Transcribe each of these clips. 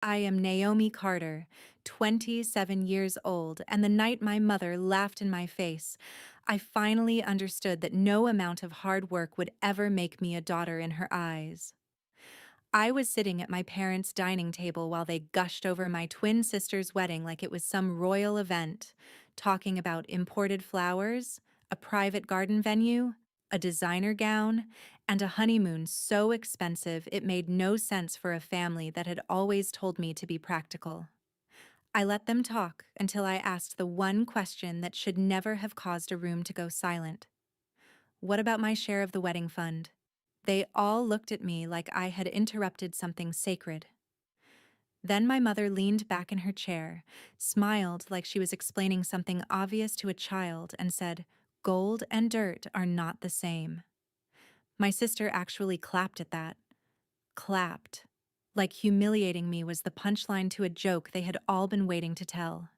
I am Naomi Carter, 27 years old, and the night my mother laughed in my face, I finally understood that no amount of hard work would ever make me a daughter in her eyes. I was sitting at my parents' dining table while they gushed over my twin sister's wedding like it was some royal event, talking about imported flowers, a private garden venue, a designer gown, and a honeymoon so expensive it made no sense for a family that had always told me to be practical. I let them talk until I asked the one question that should never have caused a room to go silent. What about my share of the wedding fund? They all looked at me like I had interrupted something sacred. Then my mother leaned back in her chair, smiled like she was explaining something obvious to a child, and said, "Gold and dirt are not the same." My sister actually clapped at that. Clapped. Like humiliating me was the punchline to a joke they had all been waiting to tell.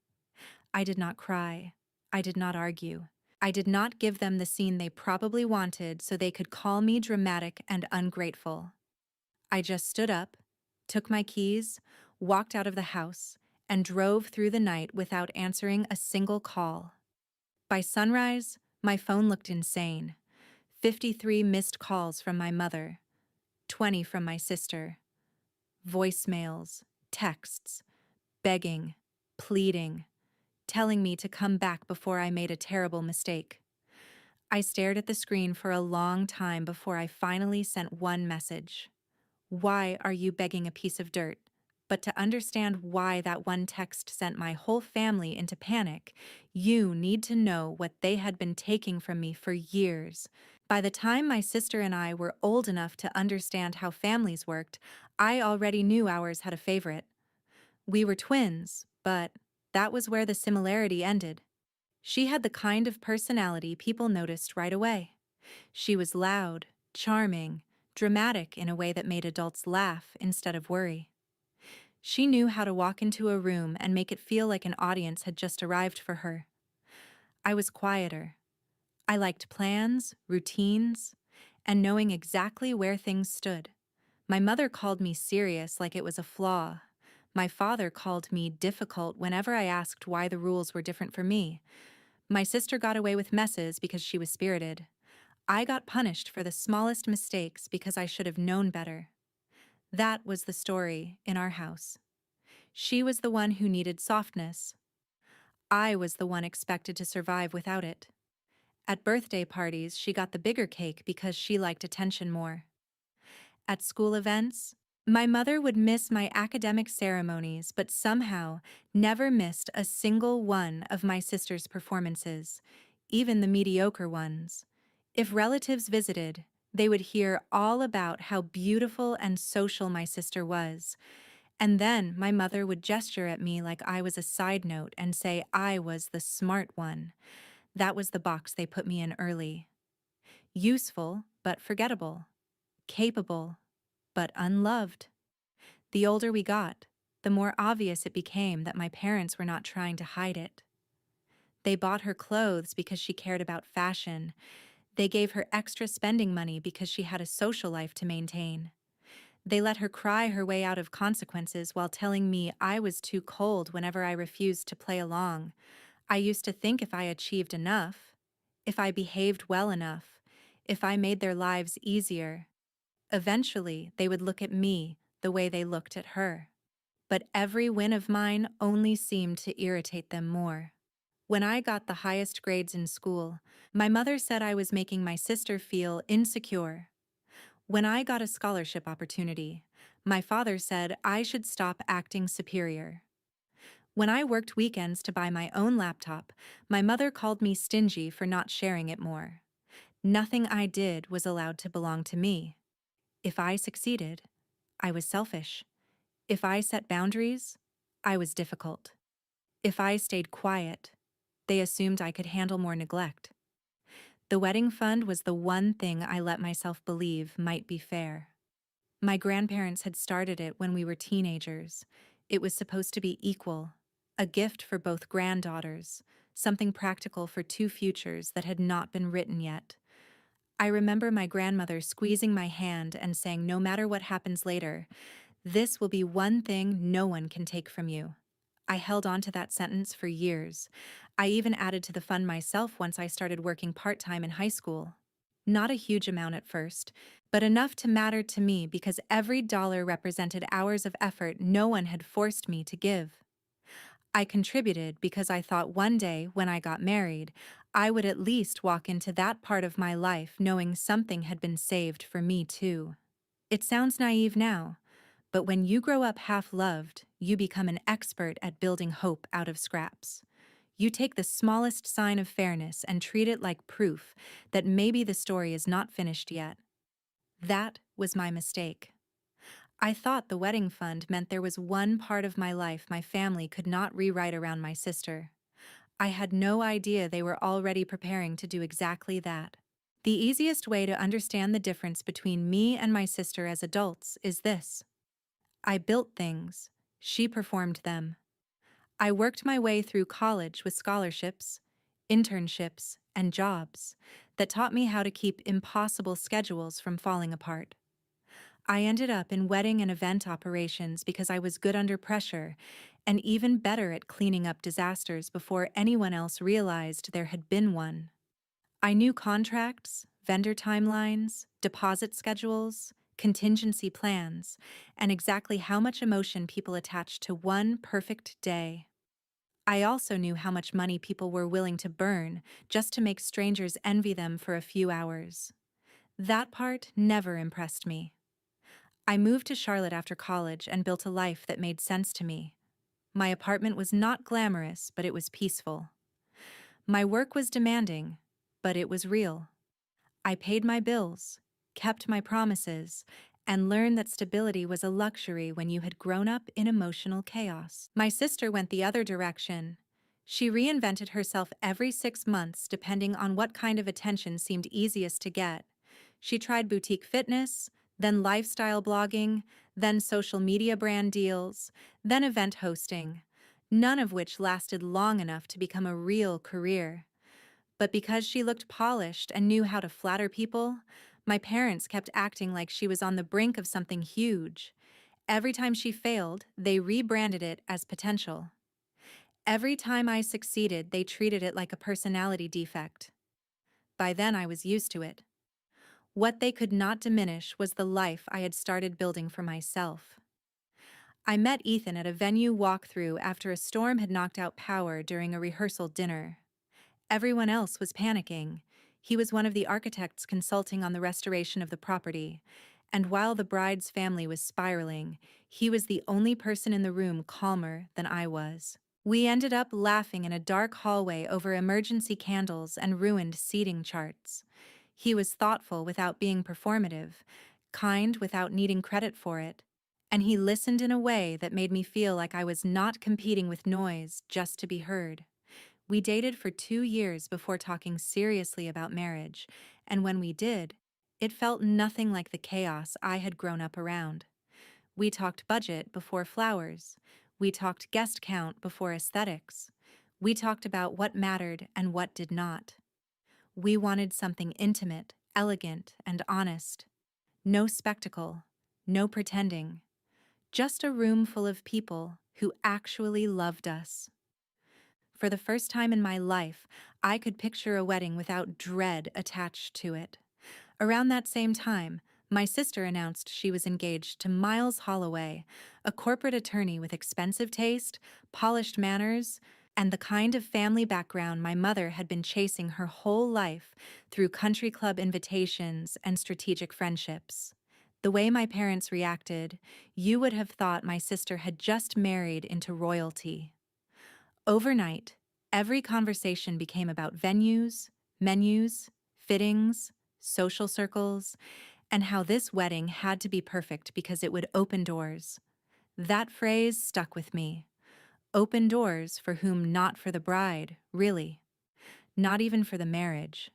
I did not cry. I did not argue. I did not give them the scene they probably wanted so they could call me dramatic and ungrateful. I just stood up, took my keys, walked out of the house, and drove through the night without answering a single call. By sunrise, my phone looked insane. 53 missed calls from my mother, 20 from my sister. Voicemails, texts, begging, pleading, telling me to come back before I made a terrible mistake. I stared at the screen for a long time before I finally sent one message. Why are you begging a piece of dirt? But to understand why that one text sent my whole family into panic, you need to know what they had been taking from me for years. By the time my sister and I were old enough to understand how families worked, I already knew ours had a favorite. We were twins, but that was where the similarity ended. She had the kind of personality people noticed right away. She was loud, charming, dramatic in a way that made adults laugh instead of worry. She knew how to walk into a room and make it feel like an audience had just arrived for her. I was quieter. I liked plans, routines, and knowing exactly where things stood. My mother called me serious like it was a flaw. My father called me difficult whenever I asked why the rules were different for me. My sister got away with messes because she was spirited. I got punished for the smallest mistakes because I should have known better. That was the story in our house. She was the one who needed softness. I was the one expected to survive without it. At birthday parties, she got the bigger cake because she liked attention more. At school events, my mother would miss my academic ceremonies but somehow never missed a single one of my sister's performances, even the mediocre ones. If relatives visited, they would hear all about how beautiful and social my sister was, and then my mother would gesture at me like I was a side note and say I was the smart one. That was the box they put me in early. Useful, but forgettable. Capable, but unloved. The older we got, the more obvious it became that my parents were not trying to hide it. They bought her clothes because she cared about fashion. They gave her extra spending money because she had a social life to maintain. They let her cry her way out of consequences while telling me I was too cold whenever I refused to play along. I used to think if I achieved enough, if I behaved well enough, if I made their lives easier, eventually they would look at me the way they looked at her. But every win of mine only seemed to irritate them more. When I got the highest grades in school, my mother said I was making my sister feel insecure. When I got a scholarship opportunity, my father said I should stop acting superior. When I worked weekends to buy my own laptop, my mother called me stingy for not sharing it more. Nothing I did was allowed to belong to me. If I succeeded, I was selfish. If I set boundaries, I was difficult. If I stayed quiet, they assumed I could handle more neglect. The wedding fund was the one thing I let myself believe might be fair. My grandparents had started it when we were teenagers. It was supposed to be equal, a gift for both granddaughters, something practical for two futures that had not been written yet. I remember my grandmother squeezing my hand and saying, "No matter what happens later, This will be one thing no one can take from you. I held on to that sentence for years. I even added to the fund myself once I started working part-time in high school. Not a huge amount at first, but enough to matter to me because every dollar represented hours of effort no one had forced me to give. I contributed because I thought one day, when I got married, I would at least walk into that part of my life knowing something had been saved for me too. It sounds naive now, but when you grow up half-loved, you become an expert at building hope out of scraps. You take the smallest sign of fairness and treat it like proof that maybe the story is not finished yet. That was my mistake. I thought the wedding fund meant there was one part of my life my family could not rewrite around my sister. I had no idea they were already preparing to do exactly that. The easiest way to understand the difference between me and my sister as adults is this. I built things, she performed them. I worked my way through college with scholarships, internships, and jobs that taught me how to keep impossible schedules from falling apart. I ended up in wedding and event operations because I was good under pressure and even better at cleaning up disasters before anyone else realized there had been one. I knew contracts, vendor timelines, deposit schedules, contingency plans, and exactly how much emotion people attached to one perfect day. I also knew how much money people were willing to burn just to make strangers envy them for a few hours. That part never impressed me. I moved to Charlotte after college and built a life that made sense to me. My apartment was not glamorous, but it was peaceful. My work was demanding, but it was real. I paid my bills, kept my promises, and learned that stability was a luxury when you had grown up in emotional chaos. My sister went the other direction. She reinvented herself every 6 months depending on what kind of attention seemed easiest to get. She tried boutique fitness, then lifestyle blogging, then social media brand deals, then event hosting, none of which lasted long enough to become a real career. But because she looked polished and knew how to flatter people, my parents kept acting like she was on the brink of something huge. Every time she failed, they rebranded it as potential. Every time I succeeded, they treated it like a personality defect. By then, I was used to it. What they could not diminish was the life I had started building for myself. I met Ethan at a venue walkthrough after a storm had knocked out power during a rehearsal dinner. Everyone else was panicking. He was one of the architects consulting on the restoration of the property, and while the bride's family was spiraling, he was the only person in the room calmer than I was. We ended up laughing in a dark hallway over emergency candles and ruined seating charts. He was thoughtful without being performative, kind without needing credit for it, and he listened in a way that made me feel like I was not competing with noise just to be heard. We dated for 2 years before talking seriously about marriage, and when we did, it felt nothing like the chaos I had grown up around. We talked budget before flowers. We talked guest count before aesthetics. We talked about what mattered and what did not. We wanted something intimate, elegant, and honest. No spectacle, no pretending. Just a room full of people who actually loved us. For the first time in my life, I could picture a wedding without dread attached to it. Around that same time, my sister announced she was engaged to Miles Holloway, a corporate attorney with expensive taste, polished manners, and the kind of family background my mother had been chasing her whole life through country club invitations and strategic friendships. The way my parents reacted, you would have thought my sister had just married into royalty. Overnight, every conversation became about venues, menus, fittings, social circles, and how this wedding had to be perfect because it would open doors. That phrase stuck with me. Open doors for whom? Not for the bride, really. Not even for the marriage.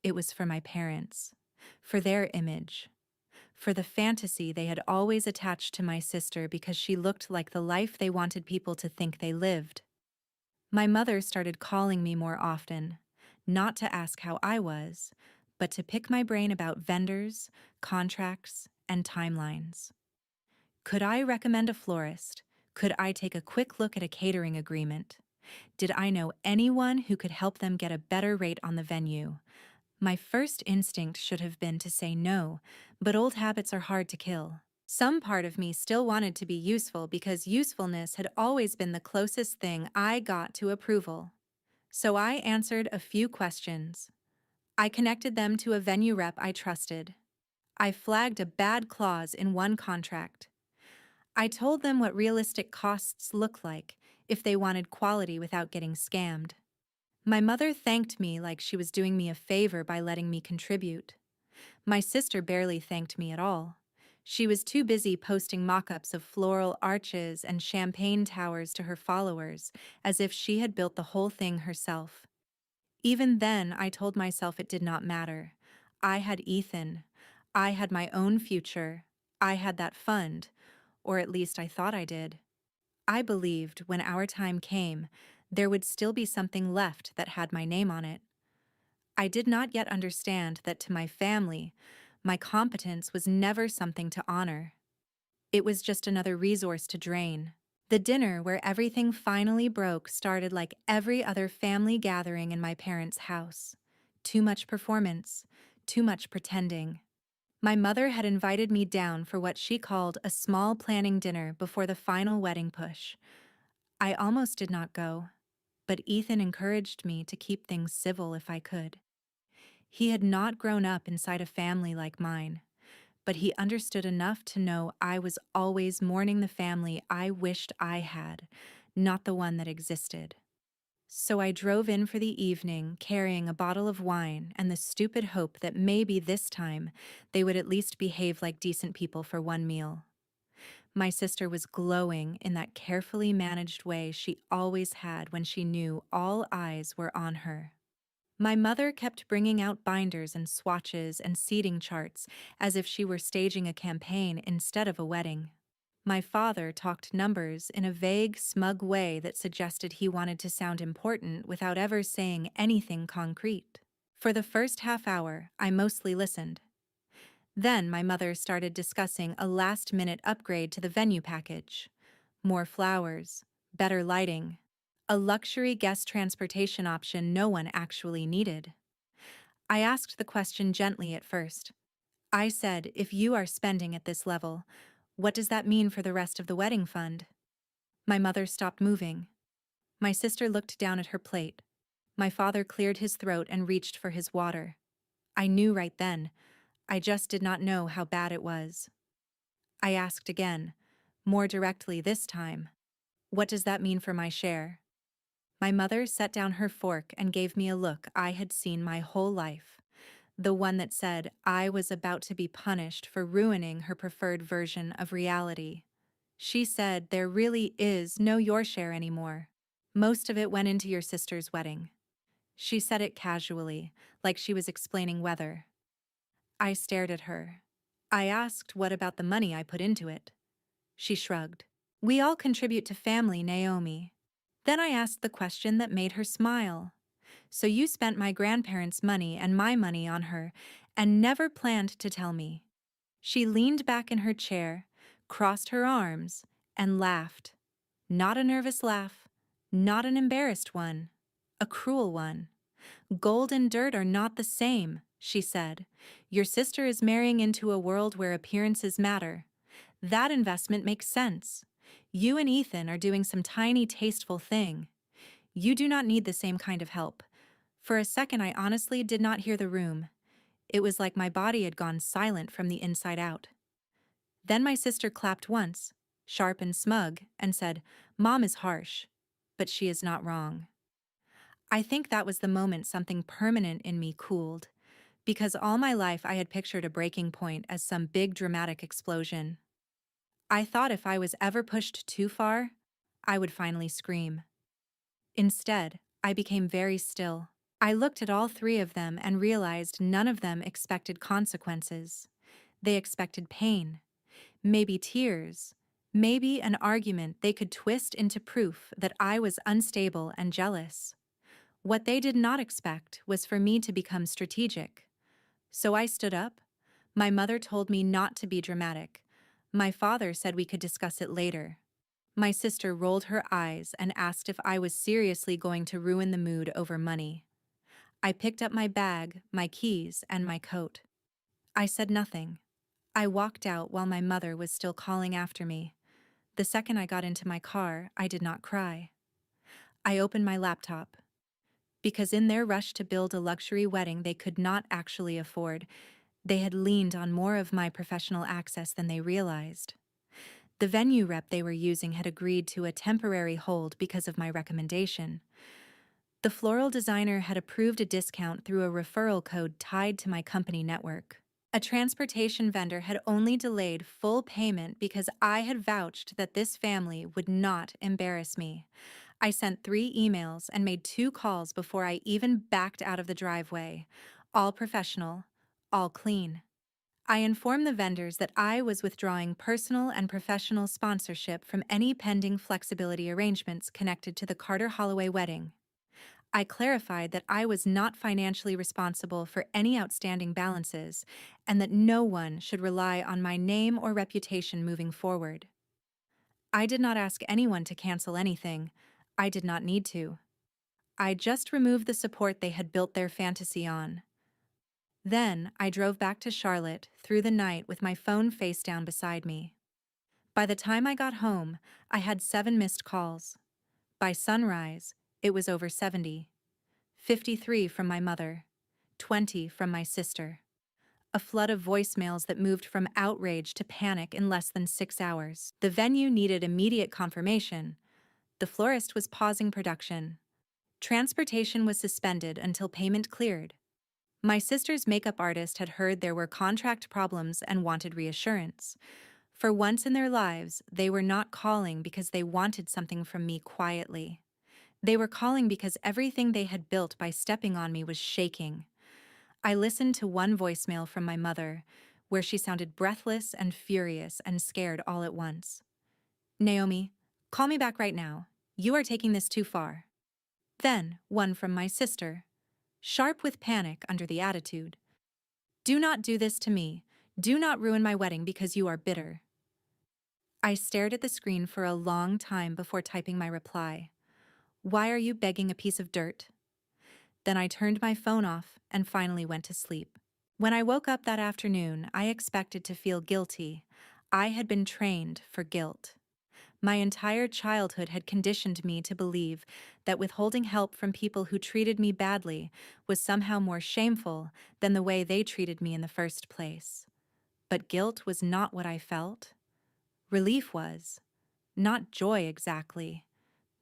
It was for my parents, for their image, for the fantasy they had always attached to my sister because she looked like the life they wanted people to think they lived. My mother started calling me more often, not to ask how I was, but to pick my brain about vendors, contracts, and timelines. Could I recommend a florist? Could I take a quick look at a catering agreement? Did I know anyone who could help them get a better rate on the venue? My first instinct should have been to say no, but old habits are hard to kill. Some part of me still wanted to be useful because usefulness had always been the closest thing I got to approval. So I answered a few questions. I connected them to a venue rep I trusted. I flagged a bad clause in one contract. I told them what realistic costs look like if they wanted quality without getting scammed. My mother thanked me like she was doing me a favor by letting me contribute. My sister barely thanked me at all. She was too busy posting mock-ups of floral arches and champagne towers to her followers, as if she had built the whole thing herself. Even then, I told myself it did not matter. I had Ethan. I had my own future. I had that fund, or at least I thought I did. I believed when our time came, there would still be something left that had my name on it. I did not yet understand that to my family, my competence was never something to honor. It was just another resource to drain. The dinner where everything finally broke started like every other family gathering in my parents' house. Too much performance, too much pretending. My mother had invited me down for what she called a small planning dinner before the final wedding push. I almost did not go, but Ethan encouraged me to keep things civil if I could. He had not grown up inside a family like mine, but he understood enough to know I was always mourning the family I wished I had, not the one that existed. So I drove in for the evening carrying a bottle of wine and the stupid hope that maybe this time they would at least behave like decent people for one meal. My sister was glowing in that carefully managed way she always had when she knew all eyes were on her. My mother kept bringing out binders and swatches and seating charts as if she were staging a campaign instead of a wedding. My father talked numbers in a vague, smug way that suggested he wanted to sound important without ever saying anything concrete. For the first half hour, I mostly listened. Then my mother started discussing a last-minute upgrade to the venue package. More flowers, better lighting, a luxury guest transportation option no one actually needed. I asked the question gently at first. I said, if you are spending at this level, what does that mean for the rest of the wedding fund? My mother stopped moving. My sister looked down at her plate. My father cleared his throat and reached for his water. I knew right then. I just did not know how bad it was. I asked again, more directly this time. What does that mean for my share? My mother set down her fork and gave me a look I had seen my whole life, the one that said I was about to be punished for ruining her preferred version of reality. She said there really is no your share anymore. Most of it went into your sister's wedding. She said it casually, like she was explaining weather. I stared at her. I asked what about the money I put into it. She shrugged. We all contribute to family, Naomi. Then I asked the question that made her smile. So you spent my grandparents' money and my money on her and never planned to tell me. She leaned back in her chair, crossed her arms, and laughed. Not a nervous laugh, not an embarrassed one, a cruel one. Gold and dirt are not the same, she said. Your sister is marrying into a world where appearances matter. That investment makes sense. You and Ethan are doing some tiny, tasteful thing. You do not need the same kind of help. For a second, I honestly did not hear the room. It was like my body had gone silent from the inside out. Then my sister clapped once, sharp and smug, and said, Mom is harsh, but she is not wrong. I think that was the moment something permanent in me cooled, because all my life I had pictured a breaking point as some big dramatic explosion. I thought if I was ever pushed too far, I would finally scream. Instead, I became very still. I looked at all three of them and realized none of them expected consequences. They expected pain, maybe tears, maybe an argument they could twist into proof that I was unstable and jealous. What they did not expect was for me to become strategic. So I stood up. My mother told me not to be dramatic. My father said we could discuss it later. My sister rolled her eyes and asked if I was seriously going to ruin the mood over money. I picked up my bag, my keys, and my coat. I said nothing. I walked out while my mother was still calling after me. The second I got into my car, I did not cry. I opened my laptop. Because in their rush to build a luxury wedding they could not actually afford, they had leaned on more of my professional access than they realized. The venue rep they were using had agreed to a temporary hold because of my recommendation. The floral designer had approved a discount through a referral code tied to my company network. A transportation vendor had only delayed full payment because I had vouched that this family would not embarrass me. I sent 3 emails and made 2 calls before I even backed out of the driveway. All professional, all clean. I informed the vendors that I was withdrawing personal and professional sponsorship from any pending flexibility arrangements connected to the Carter Holloway wedding. I clarified that I was not financially responsible for any outstanding balances and that no one should rely on my name or reputation moving forward. I did not ask anyone to cancel anything. I did not need to. I just removed the support they had built their fantasy on. Then I drove back to Charlotte through the night with my phone face down beside me. By the time I got home, I had 7 missed calls. By sunrise, it was over 70. 53 from my mother, 20 from my sister. A flood of voicemails that moved from outrage to panic in less than 6 hours. The venue needed immediate confirmation. The florist was pausing production. Transportation was suspended until payment cleared. My sister's makeup artist had heard there were contract problems and wanted reassurance. For once in their lives, they were not calling because they wanted something from me quietly. They were calling because everything they had built by stepping on me was shaking. I listened to one voicemail from my mother, where she sounded breathless and furious and scared all at once. "Naomi, call me back right now. You are taking this too far." Then, one from my sister, sharp with panic under the attitude. "Do not do this to me. Do not ruin my wedding because you are bitter." I stared at the screen for a long time before typing my reply. "Why are you begging a piece of dirt?" Then I turned my phone off and finally went to sleep. When I woke up that afternoon, I expected to feel guilty. I had been trained for guilt. My entire childhood had conditioned me to believe that withholding help from people who treated me badly was somehow more shameful than the way they treated me in the first place. But guilt was not what I felt. Relief was. Not joy exactly.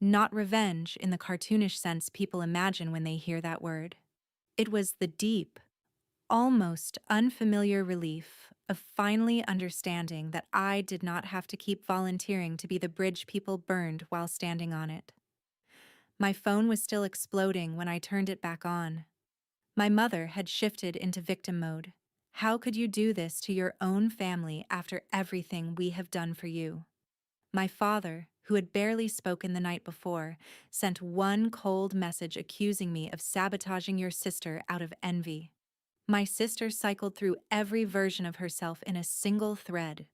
Not revenge in the cartoonish sense people imagine when they hear that word. It was the deep, almost unfamiliar relief of finally understanding that I did not have to keep volunteering to be the bridge people burned while standing on it. My phone was still exploding when I turned it back on. My mother had shifted into victim mode. "How could you do this to your own family after everything we have done for you?" My father, who had barely spoken the night before, sent one cold message accusing me of sabotaging your sister out of envy. My sister cycled through every version of herself in a single thread.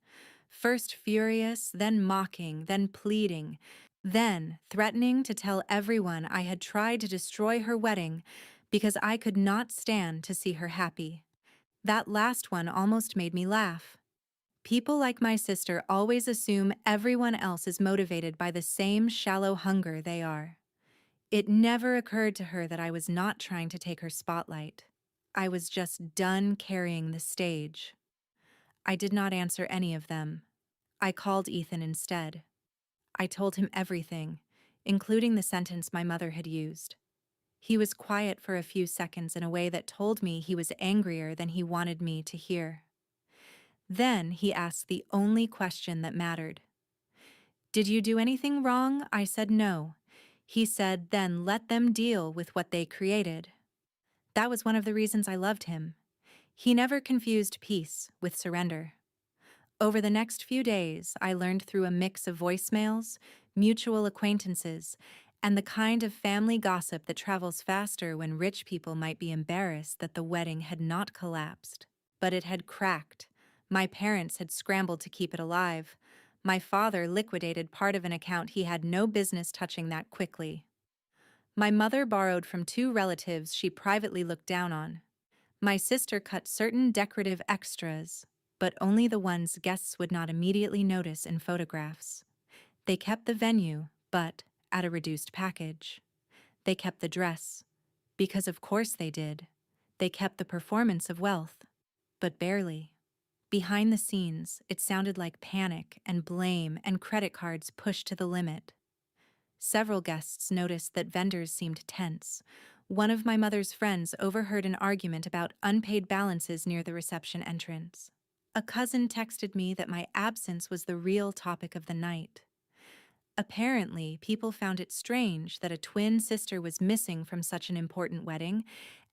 First furious, then mocking, then pleading, then threatening to tell everyone I had tried to destroy her wedding because I could not stand to see her happy. That last one almost made me laugh. People like my sister always assume everyone else is motivated by the same shallow hunger they are. It never occurred to her that I was not trying to take her spotlight. I was just done carrying the stage. I did not answer any of them. I called Ethan instead. I told him everything, including the sentence my mother had used. He was quiet for a few seconds in a way that told me he was angrier than he wanted me to hear. Then he asked the only question that mattered. "Did you do anything wrong?" I said no. He said, "Then let them deal with what they created." That was one of the reasons I loved him. He never confused peace with surrender. Over the next few days, I learned through a mix of voicemails, mutual acquaintances, and the kind of family gossip that travels faster when rich people might be embarrassed that the wedding had not collapsed, but it had cracked. My parents had scrambled to keep it alive. My father liquidated part of an account he had no business touching that quickly. My mother borrowed from two relatives she privately looked down on. My sister cut certain decorative extras, but only the ones guests would not immediately notice in photographs. They kept the venue, but at a reduced package. They kept the dress, because of course they did. They kept the performance of wealth, but barely. Behind the scenes, it sounded like panic and blame and credit cards pushed to the limit. Several guests noticed that vendors seemed tense. One of my mother's friends overheard an argument about unpaid balances near the reception entrance. A cousin texted me that my absence was the real topic of the night. Apparently, people found it strange that a twin sister was missing from such an important wedding,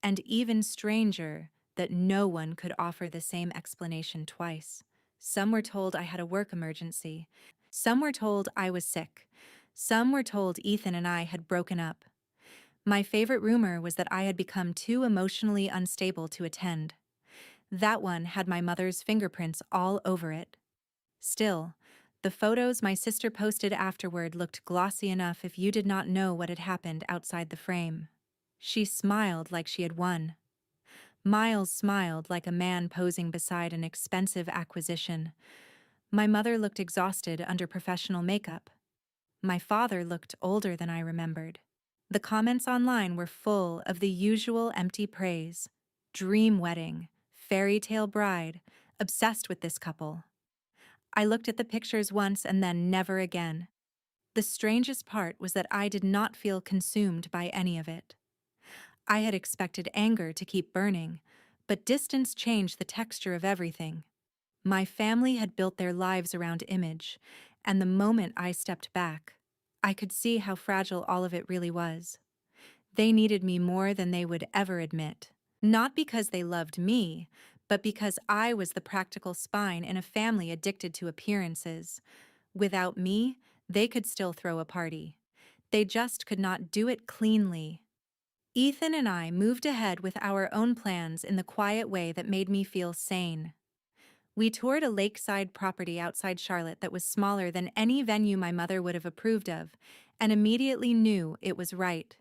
and even stranger that no one could offer the same explanation twice. Some were told I had a work emergency. Some were told I was sick. Some were told Ethan and I had broken up. My favorite rumor was that I had become too emotionally unstable to attend. That one had my mother's fingerprints all over it. Still, the photos my sister posted afterward looked glossy enough if you did not know what had happened outside the frame. She smiled like she had won. Miles smiled like a man posing beside an expensive acquisition. My mother looked exhausted under professional makeup. My father looked older than I remembered. The comments online were full of the usual empty praise. Dream wedding, fairy tale bride, obsessed with this couple. I looked at the pictures once and then never again. The strangest part was that I did not feel consumed by any of it. I had expected anger to keep burning, but distance changed the texture of everything. My family had built their lives around image, and the moment I stepped back, I could see how fragile all of it really was. They needed me more than they would ever admit. Not because they loved me, but because I was the practical spine in a family addicted to appearances. Without me, they could still throw a party. They just could not do it cleanly. Ethan and I moved ahead with our own plans in the quiet way that made me feel sane. We toured a lakeside property outside Charlotte that was smaller than any venue my mother would have approved of, and immediately knew it was right.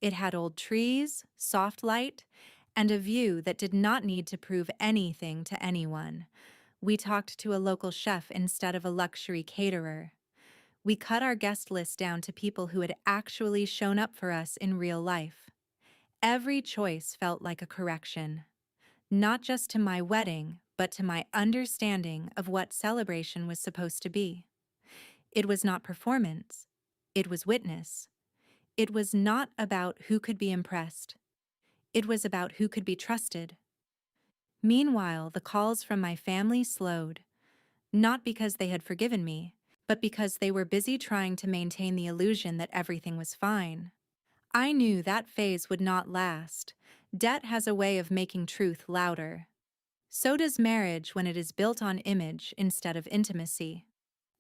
It had old trees, soft light, and a view that did not need to prove anything to anyone. We talked to a local chef instead of a luxury caterer. We cut our guest list down to people who had actually shown up for us in real life. Every choice felt like a correction, not just to my wedding, but to my understanding of what celebration was supposed to be. It was not performance. It was witness. It was not about who could be impressed. It was about who could be trusted. Meanwhile, the calls from my family slowed, not because they had forgiven me, but because they were busy trying to maintain the illusion that everything was fine. I knew that phase would not last. Debt has a way of making truth louder. So does marriage when it is built on image instead of intimacy.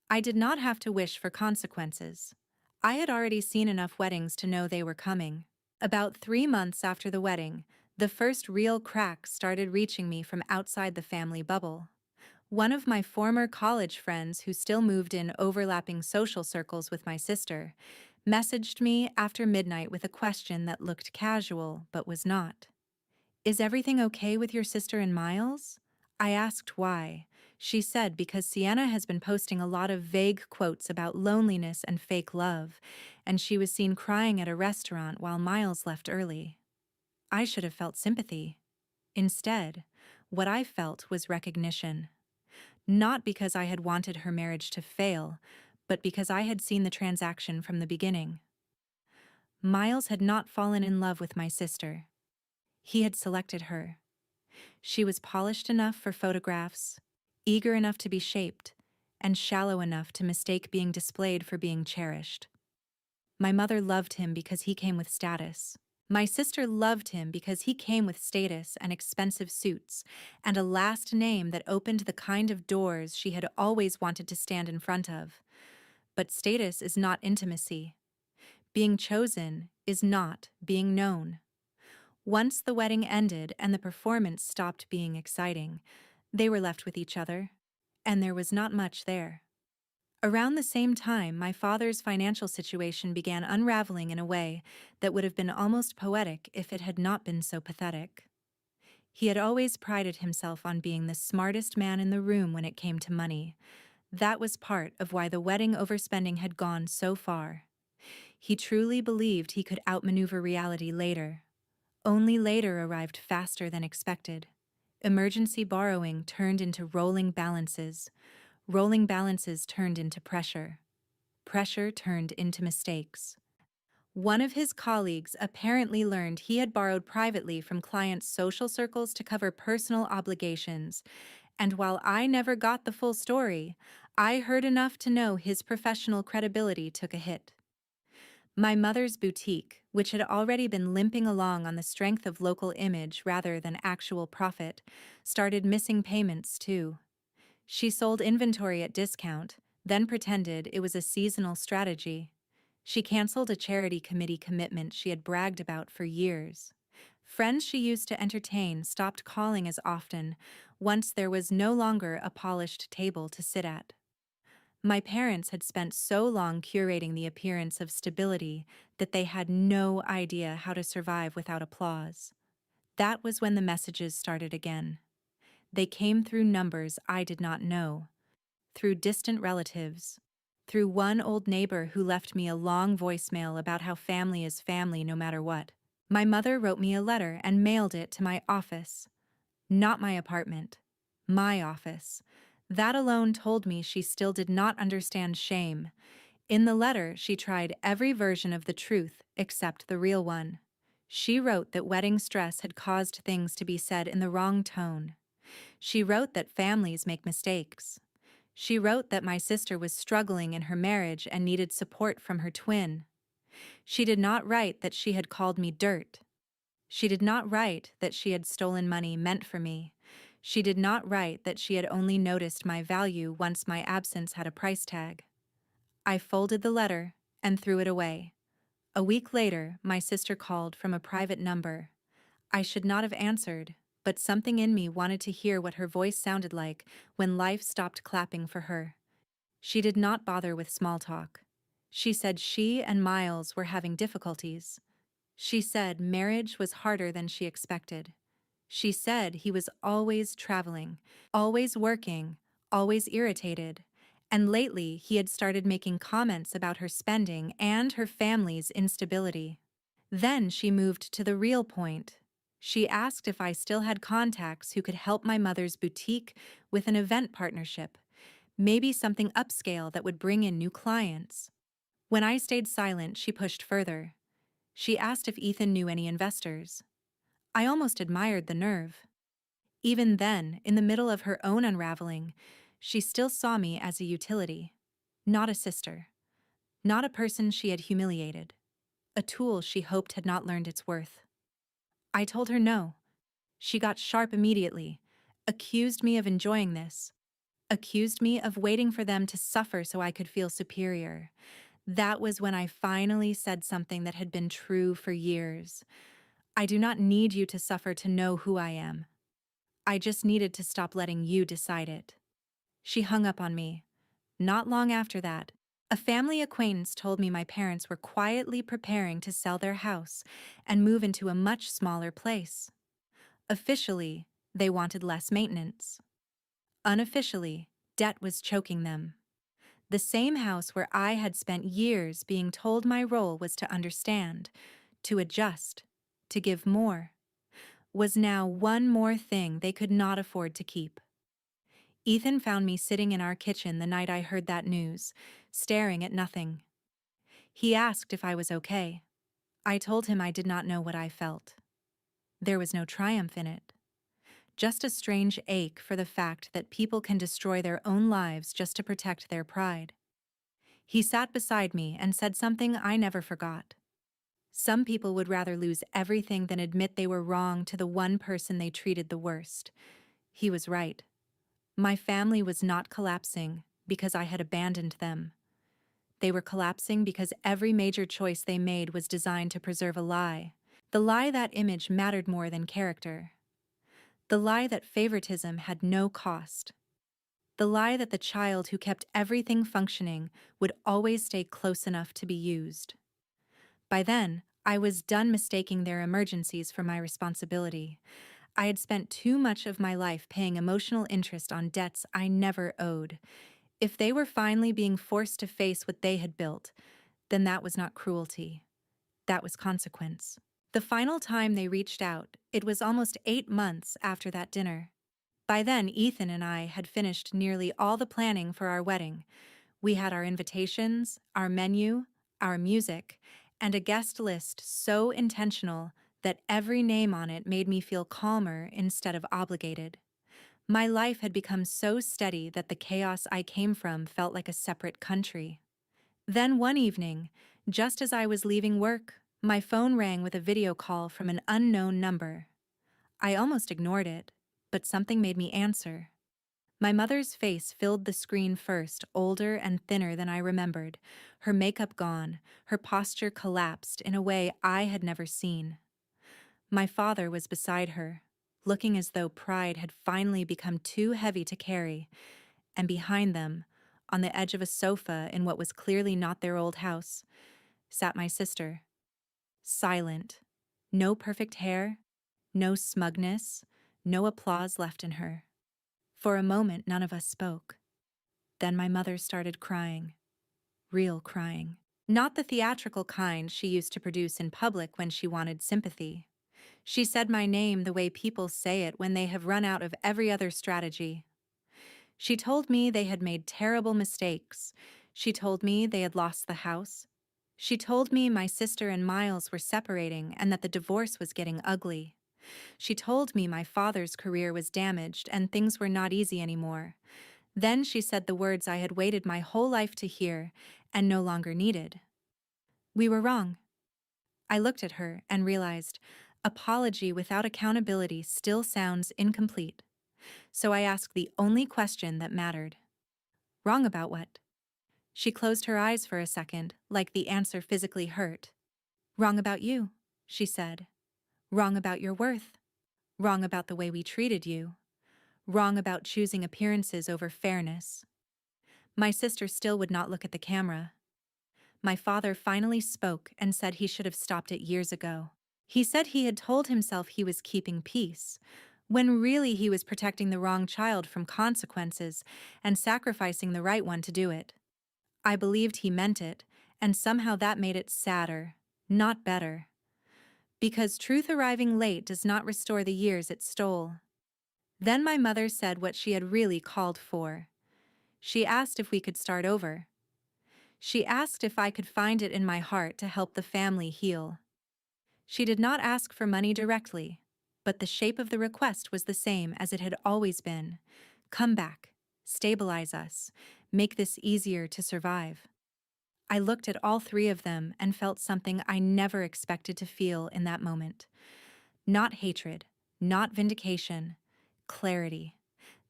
I did not have to wish for consequences. I had already seen enough weddings to know they were coming. About 3 months after the wedding, the first real cracks started reaching me from outside the family bubble. One of my former college friends who still moved in overlapping social circles with my sister messaged me after midnight with a question that looked casual but was not. "Is everything okay with your sister and Miles?" I asked why. She said because Sienna has been posting a lot of vague quotes about loneliness and fake love, and she was seen crying at a restaurant while Miles left early. I should have felt sympathy. Instead, what I felt was recognition. Not because I had wanted her marriage to fail, but because I had seen the transaction from the beginning. Miles had not fallen in love with my sister. He had selected her. She was polished enough for photographs, eager enough to be shaped, and shallow enough to mistake being displayed for being cherished. My mother loved him because he came with status. My sister loved him because he came with status and expensive suits, and a last name that opened the kind of doors she had always wanted to stand in front of. But status is not intimacy. Being chosen is not being known. Once the wedding ended and the performance stopped being exciting, They were left with each other, and there was not much there. Around the same time, my father's financial situation began unraveling in a way that would have been almost poetic if it had not been so pathetic. He had always prided himself on being the smartest man in the room when it came to money. That was part of why the wedding overspending had gone so far. He truly believed he could outmaneuver reality later. Only later arrived faster than expected. Emergency borrowing turned into rolling balances. Rolling balances turned into pressure. Pressure turned into mistakes. One of his colleagues apparently learned he had borrowed privately from clients' social circles to cover personal obligations, and while I never got the full story, I heard enough to know his professional credibility took a hit. My mother's boutique, which had already been limping along on the strength of local image rather than actual profit, started missing payments too. She sold inventory at discount, then pretended it was a seasonal strategy. She canceled a charity committee commitment she had bragged about for years. Friends she used to entertain stopped calling as often, once there was no longer a polished table to sit at. My parents had spent so long curating the appearance of stability that they had no idea how to survive without applause. That was when the messages started again. They came through numbers I did not know, through distant relatives, through one old neighbor who left me a long voicemail about how family is family no matter what. My mother wrote me a letter and mailed it to my office. Not my apartment. My office. That alone told me she still did not understand shame. In the letter, she tried every version of the truth except the real one. She wrote that wedding stress had caused things to be said in the wrong tone. She wrote that families make mistakes. She wrote that my sister was struggling in her marriage and needed support from her twin. She did not write that she had called me dirt. She did not write that she had stolen money meant for me. She did not write that she had only noticed my value once my absence had a price tag. I folded the letter and threw it away. A week later, my sister called from a private number. I should not have answered, but something in me wanted to hear what her voice sounded like when life stopped clapping for her. She did not bother with small talk. She said she and Miles were having difficulties. She said marriage was harder than she expected. She said he was always traveling, always working, always irritated, and lately he had started making comments about her spending and her family's instability. Then she moved to the real point. She asked if I still had contacts who could help my mother's boutique with an event partnership, maybe something upscale that would bring in new clients. When I stayed silent, she pushed further. She asked if Ethan knew any investors. I almost admired the nerve. Even then, in the middle of her own unraveling, she still saw me as a utility, not a sister, not a person she had humiliated, a tool she hoped had not learned its worth. I told her no. She got sharp immediately, accused me of enjoying this, accused me of waiting for them to suffer so I could feel superior. That was when I finally said something that had been true for years. I do not need you to suffer to know who I am. I just needed to stop letting you decide it. She hung up on me. Not long after that, a family acquaintance told me my parents were quietly preparing to sell their house and move into a much smaller place. Officially, they wanted less maintenance. Unofficially, debt was choking them. The same house where I had spent years being told my role was to understand, to adjust, to give more, was now one more thing they could not afford to keep. Ethan found me sitting in our kitchen the night I heard that news, staring at nothing. He asked if I was okay. I told him I did not know what I felt. There was no triumph in it. Just a strange ache for the fact that people can destroy their own lives just to protect their pride. He sat beside me and said something I never forgot. Some people would rather lose everything than admit they were wrong to the one person they treated the worst. He was right. My family was not collapsing because I had abandoned them. They were collapsing because every major choice they made was designed to preserve a lie. The lie that image mattered more than character. The lie that favoritism had no cost. The lie that the child who kept everything functioning would always stay close enough to be used. By then, I was done mistaking their emergencies for my responsibility. I had spent too much of my life paying emotional interest on debts I never owed. If they were finally being forced to face what they had built, then that was not cruelty. That was consequence. The final time they reached out, it was almost 8 months after that dinner. By then, Ethan and I had finished nearly all the planning for our wedding. We had our invitations, our menu, our music, and a guest list so intentional that every name on it made me feel calmer instead of obligated. My life had become so steady that the chaos I came from felt like a separate country. Then one evening, just as I was leaving work, my phone rang with a video call from an unknown number. I almost ignored it, but something made me answer. My mother's face filled the screen first, older and thinner than I remembered, her makeup gone, her posture collapsed in a way I had never seen. My father was beside her, looking as though pride had finally become too heavy to carry, and behind them, on the edge of a sofa in what was clearly not their old house, sat my sister. Silent. No perfect hair, no smugness, no applause left in her. For a moment, none of us spoke. Then my mother started crying. Real crying. Not the theatrical kind she used to produce in public when she wanted sympathy. She said my name the way people say it when they have run out of every other strategy. She told me they had made terrible mistakes. She told me they had lost the house. She told me my sister and Miles were separating and that the divorce was getting ugly. She told me my father's career was damaged and things were not easy anymore. Then she said the words I had waited my whole life to hear and no longer needed. We were wrong. I looked at her and realized apology without accountability still sounds incomplete. So I asked the only question that mattered. Wrong about what? She closed her eyes for a second, like the answer physically hurt. Wrong about you, she said. Wrong about your worth. Wrong about the way we treated you. Wrong about choosing appearances over fairness. My sister still would not look at the camera. My father finally spoke and said he should have stopped it years ago. He said he had told himself he was keeping peace, when really he was protecting the wrong child from consequences and sacrificing the right one to do it. I believed he meant it, and somehow that made it sadder, not better. Because truth arriving late does not restore the years it stole. Then my mother said what she had really called for. She asked if we could start over. She asked if I could find it in my heart to help the family heal. She did not ask for money directly, but the shape of the request was the same as it had always been. Come back, stabilize us, make this easier to survive. I looked at all three of them and felt something I never expected to feel in that moment. Not hatred, not vindication, clarity.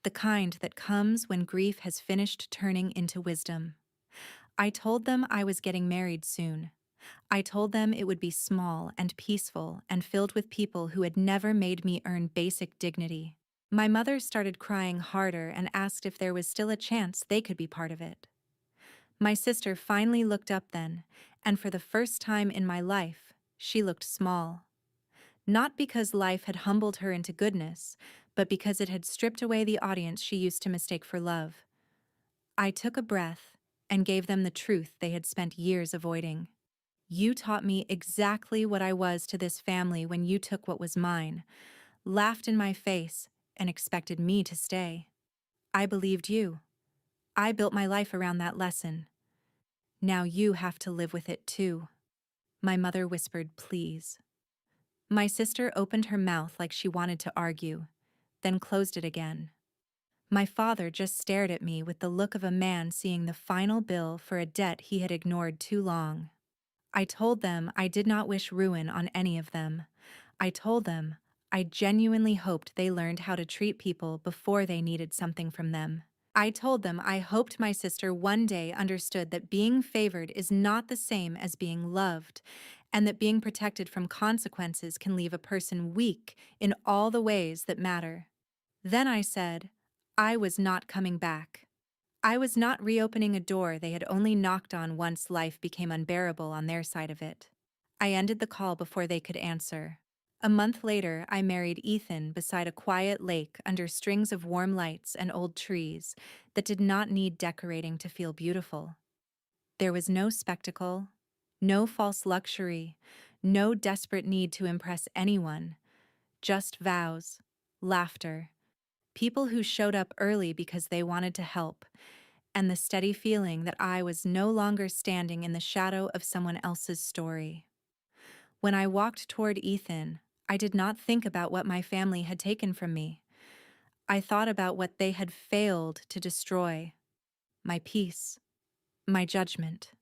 The kind that comes when grief has finished turning into wisdom. I told them I was getting married soon. I told them it would be small and peaceful and filled with people who had never made me earn basic dignity. My mother started crying harder and asked if there was still a chance they could be part of it. My sister finally looked up then, and for the first time in my life, she looked small. Not because life had humbled her into goodness, but because it had stripped away the audience she used to mistake for love. I took a breath and gave them the truth they had spent years avoiding. You taught me exactly what I was to this family when you took what was mine, laughed in my face, and expected me to stay. I believed you. I built my life around that lesson. Now you have to live with it too. My mother whispered, please. My sister opened her mouth like she wanted to argue, then closed it again. My father just stared at me with the look of a man seeing the final bill for a debt he had ignored too long. I told them I did not wish ruin on any of them. I told them I genuinely hoped they learned how to treat people before they needed something from them. I told them I hoped my sister one day understood that being favored is not the same as being loved, and that being protected from consequences can leave a person weak in all the ways that matter. Then I said, I was not coming back. I was not reopening a door they had only knocked on once life became unbearable on their side of it. I ended the call before they could answer. A month later, I married Ethan beside a quiet lake under strings of warm lights and old trees that did not need decorating to feel beautiful. There was no spectacle, no false luxury, no desperate need to impress anyone, just vows, laughter, people who showed up early because they wanted to help, and the steady feeling that I was no longer standing in the shadow of someone else's story. When I walked toward Ethan, I did not think about what my family had taken from me. I thought about what they had failed to destroy: my peace, my judgment,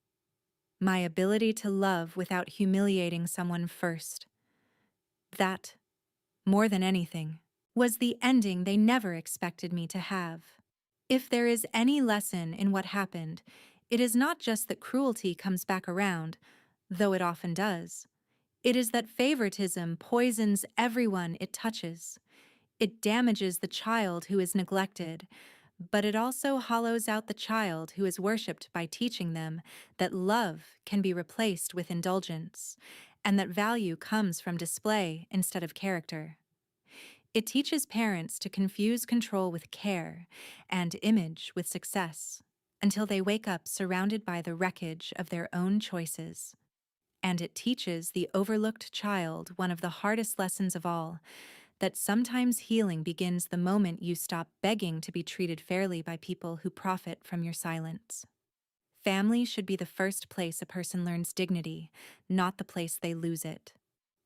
my ability to love without humiliating someone first. That, more than anything, was the ending they never expected me to have. If there is any lesson in what happened, it is not just that cruelty comes back around, though it often does. It is that favoritism poisons everyone it touches. It damages the child who is neglected, but it also hollows out the child who is worshipped by teaching them that love can be replaced with indulgence, and that value comes from display instead of character. It teaches parents to confuse control with care and image with success until they wake up surrounded by the wreckage of their own choices. And it teaches the overlooked child one of the hardest lessons of all: that sometimes healing begins the moment you stop begging to be treated fairly by people who profit from your silence. Family should be the first place a person learns dignity, not the place they lose it.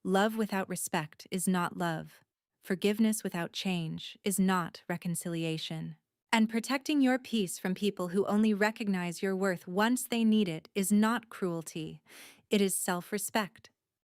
Love without respect is not love. Forgiveness without change is not reconciliation. And protecting your peace from people who only recognize your worth once they need it is not cruelty. It is self-respect.